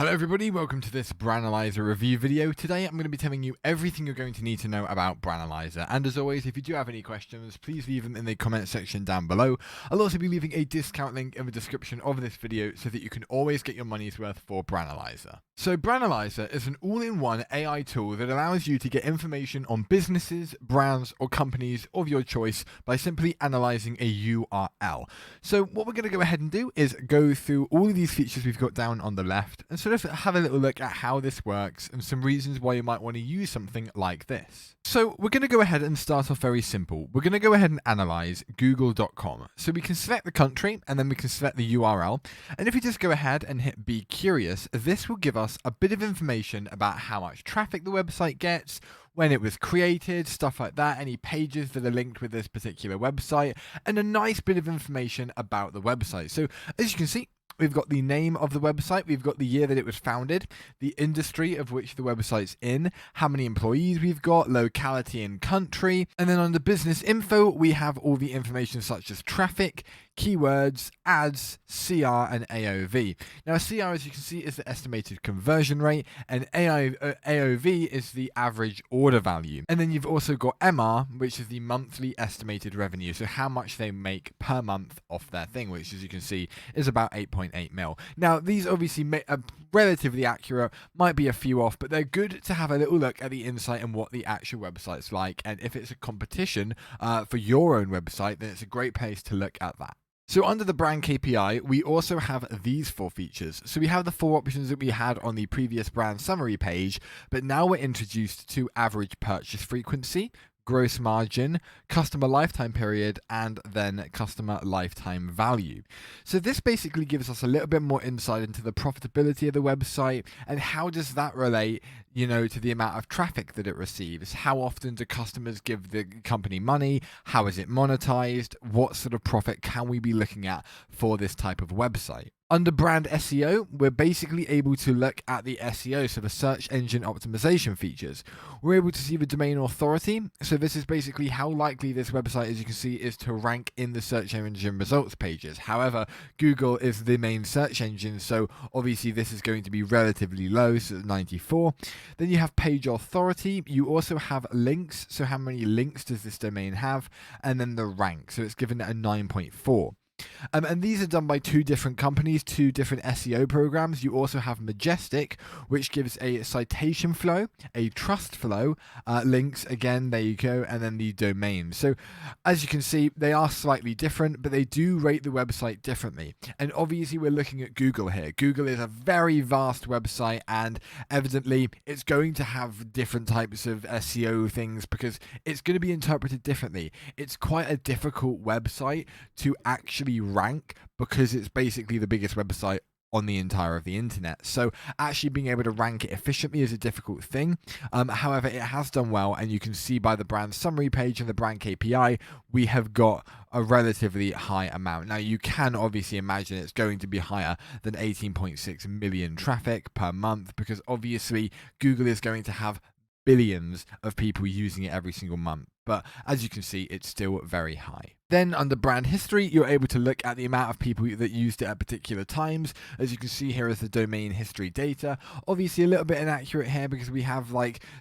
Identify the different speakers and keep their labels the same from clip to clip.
Speaker 1: Hello everybody, welcome to this Branalyzer review video. Today I'm going to be telling you everything you're going to need to know about Branalyzer. And as always, if you do have any questions, please leave them in the comment section down below. I'll also be leaving a discount link in the description of this video so that you can always get your money's worth for Branalyzer. So Branalyzer is an all-in-one AI tool that allows you to get information on businesses, brands, or companies of your choice by simply analyzing a URL. So what we're going to go ahead and do is go through all of these features we've got down on the left and sort of have a little look at how this works and some reasons why you might want to use something like this. So we're going to go ahead and start off very simple. We're going to go ahead and analyze google.com. So we can select the country and then we can select the URL. And if we just go ahead and hit be curious, this will give us a bit of information about how much traffic the website gets, when it was created, stuff like that, any pages that are linked with this particular website, and a nice bit of information about the website. So as you can see, we've got the name of the website, we've got the year that it was founded, the industry of which the website's in, how many employees we've got, locality and country, and then under business info, we have all the information such as traffic, keywords, ads, CR, and AOV. Now, CR, as you can see, is the estimated conversion rate, and AOV is the average order value. And then you've also got MR, which is the monthly estimated revenue, so how much they make per month off their thing, which, as you can see, is about 8.8 mil. Now, these obviously are relatively accurate, might be a few off, but they're good to have a little look at the insight and what the actual website's like. And if it's a competition for your own website, then it's a great place to look at that. So under the brand KPI, we also have these four features. So we have the four options that we had on the previous brand summary page, but now we're introduced to average purchase frequency, gross margin, customer lifetime period, and then customer lifetime value. So this basically gives us a little bit more insight into the profitability of the website and how does that relate, to the amount of traffic that it receives. How often do customers give the company money? How is it monetized? What sort of profit can we be looking at for this type of website? Under brand SEO, we're basically able to look at the SEO, so the search engine optimization features. We're able to see the domain authority. So this is basically how likely this website, as you can see, is to rank in the search engine results pages. However, Google is the main search engine, so obviously this is going to be relatively low, so 94. Then you have page authority. You also have links. So how many links does this domain have? And then the rank. So it's given a 9.4. And these are done by two different companies, two different SEO programs. You also have Majestic, which gives a citation flow, a trust flow, links, again, there you go, and then the domain. So as you can see, they are slightly different, but they do rate the website differently. And obviously we're looking at Google here. Google is a very vast website, and evidently it's going to have different types of SEO things because it's going to be interpreted differently. It's quite a difficult website to actually rank because it's basically the biggest website on the entire of the internet. So actually being able to rank it efficiently is a difficult thing. However, it has done well, and you can see by the brand summary page and the brand KPI, we have got a relatively high amount. Now, you can obviously imagine it's going to be higher than 18.6 million traffic per month because obviously Google is going to have billions of people using it every single month. But as you can see, it's still very high. Then under brand history, you're able to look at the amount of people that used it at particular times. As you can see here is the domain history data. Obviously a little bit inaccurate here because we have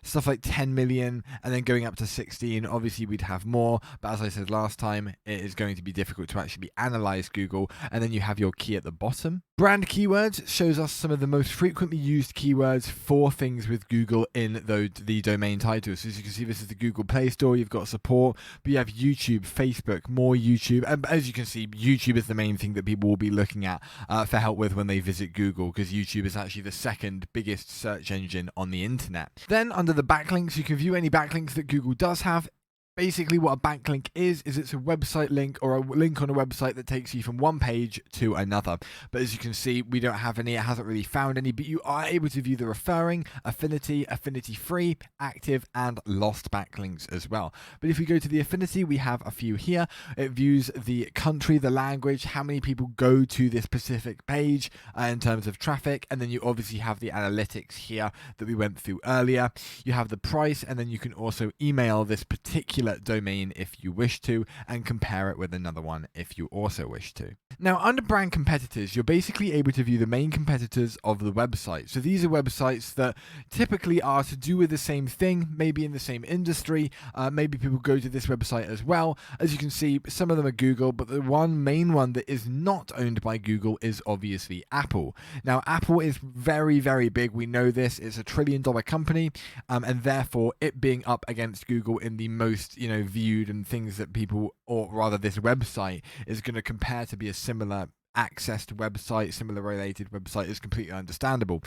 Speaker 1: stuff like 10 million and then going up to 16. Obviously we'd have more, but as I said last time, it is going to be difficult to actually analyze Google. And then you have your key at the bottom. Brand keywords shows us some of the most frequently used keywords for things with Google in the domain titles. So as you can see, this is the Google Play Store. You've got support, but you have YouTube, Facebook, more YouTube. And as you can see, YouTube is the main thing that people will be looking at for help with when they visit Google, because YouTube is actually the second biggest search engine on the internet. Then under the backlinks, you can view any backlinks that Google does have. Basically what a backlink is it's a website link or a link on a website that takes you from one page to another. But as you can see, we don't have any, it hasn't really found any, but you are able to view the referring, affinity, affinity free, active, and lost backlinks as well. But if we go to the affinity, we have a few here. It views the country, the language, how many people go to this specific page in terms of traffic, and then you obviously have the analytics here that we went through earlier. You have the price, and then you can also email this particular similar domain if you wish to, and compare it with another one if you also wish to. Now, under brand competitors, you're basically able to view the main competitors of the website. So these are websites that typically are to do with the same thing, maybe in the same industry. Maybe people go to this website as well. As you can see, some of them are Google, but the main one that is not owned by Google is obviously Apple. Now, Apple is very, very big. We know this. It's a $1 trillion company, and therefore it being up against Google in the most, viewed and things that people, or rather this website, is going to compare to be a similar accessed website, similar related website, is completely understandable.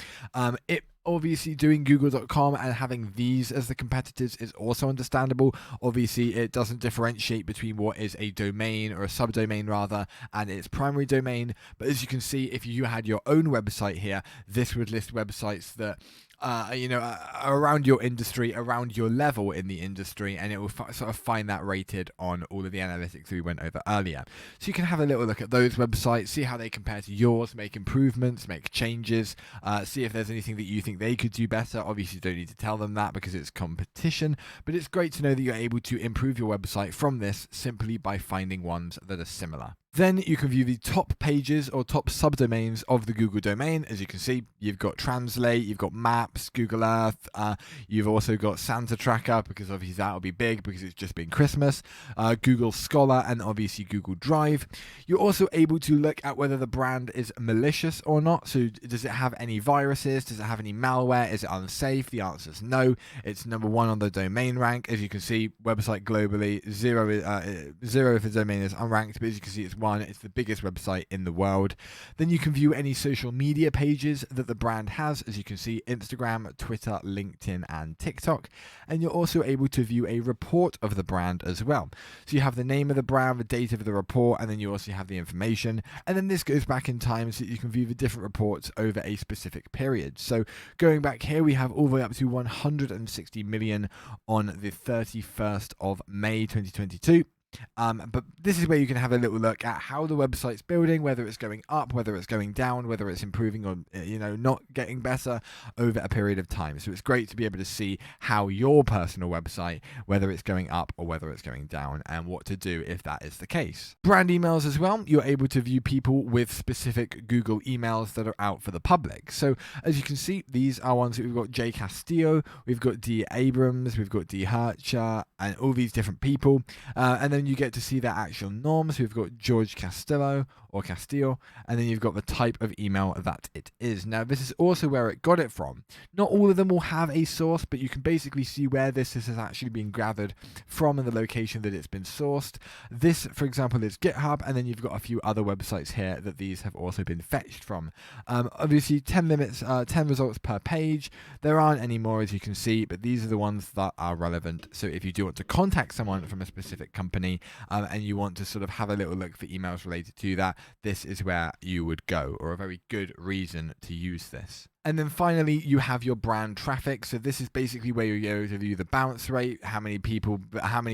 Speaker 1: It obviously doing google.com and having these as the competitors is also understandable. Obviously, it doesn't differentiate between what is a domain or a subdomain rather and its primary domain. But as you can see, if you had your own website here, this would list websites that around your industry, around your level in the industry, and it will sort of find that rated on all of the analytics we went over earlier. So you can have a little look at those websites, see how they compare to yours, make improvements, make changes, see if there's anything that you think they could do better. Obviously, you don't need to tell them that because it's competition, but it's great to know that you're able to improve your website from this simply by finding ones that are similar. Then you can view the top pages or top subdomains of the Google domain. As you can see, you've got Translate, you've got Maps, Google Earth, you've also got Santa Tracker, because obviously that'll be big because it's just been Christmas, Google Scholar, and obviously Google Drive. You're also able to look at whether the brand is malicious or not. So does it have any viruses? Does it have any malware? Is it unsafe? The answer is no. It's number 1 on the domain rank. As you can see, website globally, 0 if the domain is unranked, but as you can see, it's 1. It's the biggest website in the world. Then you can view any social media pages that the brand has. As you can see, Instagram, Twitter, LinkedIn, and TikTok. And you're also able to view a report of the brand as well. So you have the name of the brand, the date of the report, and then you also have the information. And then this goes back in time so that you can view the different reports over a specific period. So going back here, we have all the way up to 160 million on the 31st of May 2022. But this is where you can have a little look at how the website's building, whether it's going up, whether it's going down, whether it's improving or not getting better over a period of time. So it's great to be able to see how your personal website, whether it's going up or whether it's going down, and what to do if that is the case. Brand emails as well. You're able to view people with specific Google emails that are out for the public. So as you can see, these are ones that we've got J Castillo, we've got D Abrams, we've got D Hercher, and all these different people. And then you get to see their actual norms. We've got George Castillo or Castillo, and then you've got the type of email that it is. Now, this is also where it got it from. Not all of them will have a source, but you can basically see where this has actually been gathered from and the location that it's been sourced. This, for example, is GitHub, and then you've got a few other websites here that these have also been fetched from. Obviously, 10 results per page. There aren't any more, as you can see, but these are the ones that are relevant. So if you do want to contact someone from a specific company, and you want to sort of have a little look for emails related to that, this is where you would go, or a very good reason to use this. And then finally, you have your brand traffic. So this is basically where you're able to view the bounce rate, how many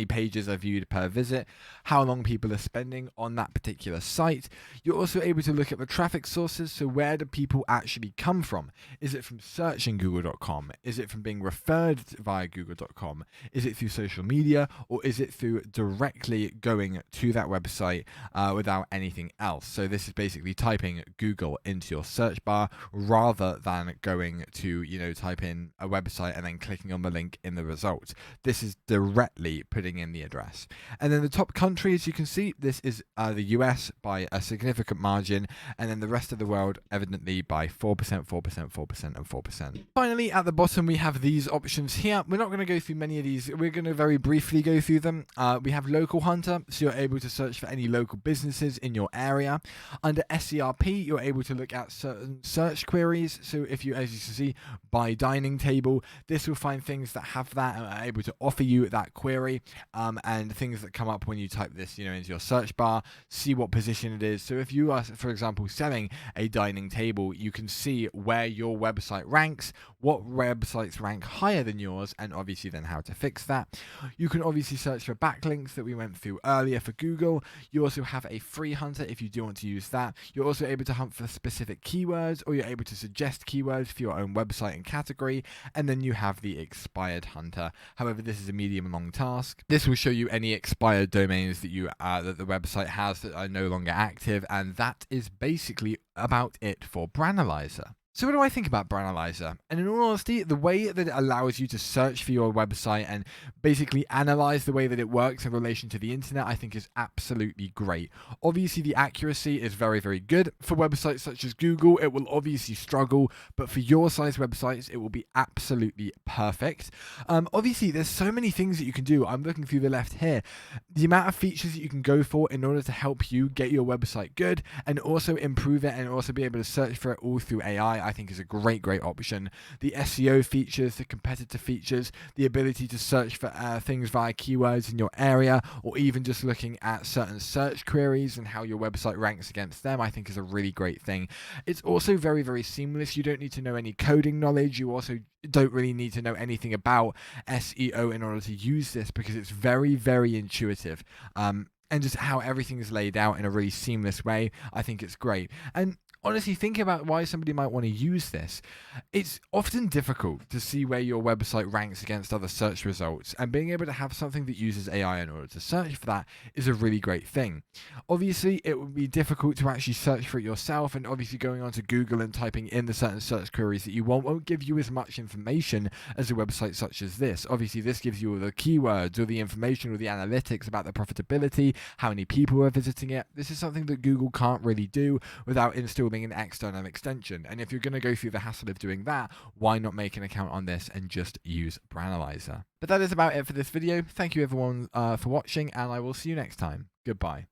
Speaker 1: pages are viewed per visit, how long people are spending on that particular site. You're also able to look at the traffic sources. So where do people actually come from? Is it from searching google.com? Is it from being referred via google.com? Is it through social media, or is it through directly going to that website without anything else? So this is basically typing Google into your search bar rather than going to type in a website and then clicking on the link in the results. This is directly putting in the address. And then the top country, as you can see, this is the US by a significant margin, and then the rest of the world evidently by 4%, 4%, 4%, and 4%. Finally, at the bottom we have these options here. We're not going to go through many of these. We're going to very briefly go through them. We have Local Hunter, so you're able to search for any local businesses in your area. Under SERP, you're able to look at certain search queries. So if you, as you can see, by dining table, this will find things that have that and are able to offer you that query, and things that come up when you type this into your search bar, see what position it is. So if you are, for example, selling a dining table, you can see where your website ranks, what websites rank higher than yours, and obviously then how to fix that. You can obviously search for backlinks that we went through earlier for Google. You also have a free hunter if you do want to use that. You're also able to hunt for specific keywords, or you're able to suggest keywords for your own website and category. And then you have the expired hunter. However, this is a medium and long task. This will show you any expired domains that that the website has that are no longer active, and that is basically about it for Branalyzer. So what do I think about Branalyzer? And in all honesty, the way that it allows you to search for your website and basically analyze the way that it works in relation to the internet, I think is absolutely great. Obviously, the accuracy is very, very good. For websites such as Google, it will obviously struggle, but for your size websites, it will be absolutely perfect. Obviously, there's so many things that you can do. I'm looking through the left here. The amount of features that you can go for in order to help you get your website good and also improve it and also be able to search for it all through AI, I think is a great option. The SEO features, the competitor features, the ability to search for things via keywords in your area, or even just looking at certain search queries and how your website ranks against them, I think is a really great thing. It's also very, very seamless. You don't need to know any coding knowledge. You also don't really need to know anything about SEO in order to use this, because it's very, very intuitive. And just how everything is laid out in a really seamless way, I think it's great. And honestly, think about why somebody might want to use this. It's often difficult to see where your website ranks against other search results, and being able to have something that uses AI in order to search for that is a really great thing. Obviously, it would be difficult to actually search for it yourself, and obviously going onto Google and typing in the certain search queries that you want won't give you as much information as a website such as this. Obviously, this gives you all the keywords, or the information, or the analytics about the profitability, how many people are visiting it. This is something that Google can't really do without installing an external extension. And if you're going to go through the hassle of doing that, why not make an account on this and just use Branalyzer? But that is about it for this video. Thank you everyone for watching, and I will see you next time. Goodbye.